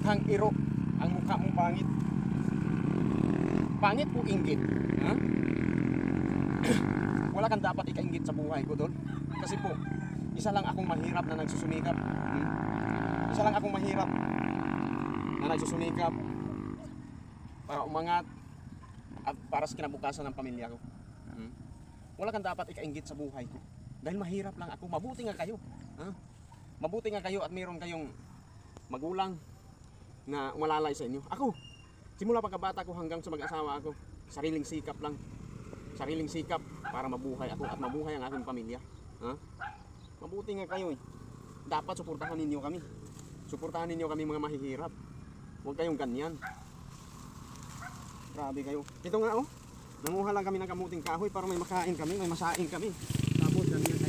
mukhang iro, ang mukha mong pangit. Pangit o inggit? Ha? Wala kang dapat ikainggit sa buhay ko doon. Kasi po, isa lang akong mahirap na nagsusumikap. Isa lang akong mahirap na nagsusumikap para umangat at para sa kinabukasan ng pamilya ko. Wala kang dapat ikainggit sa buhay ko. Dahil mahirap lang ako. Mabuti nga kayo. Ha? Mabuti nga kayo at mayroon kayong magulang na umalalay sa inyo. Ako, simula pagkabata ko hanggang sa mag-asawa ako, sariling sikap lang. Sariling sikap para mabuhay ako at mabuhay ang aking pamilya. Ha? Mabuti nga kayo eh. Dapat suportahan ninyo kami. Suportahan ninyo kami mga mahihirap. Huwag kayong ganyan. Grabe kayo. Ito nga oh. Nanguha lang kami ng kamuting kahoy para may makain kami, may masain kami. Tapos ganyan.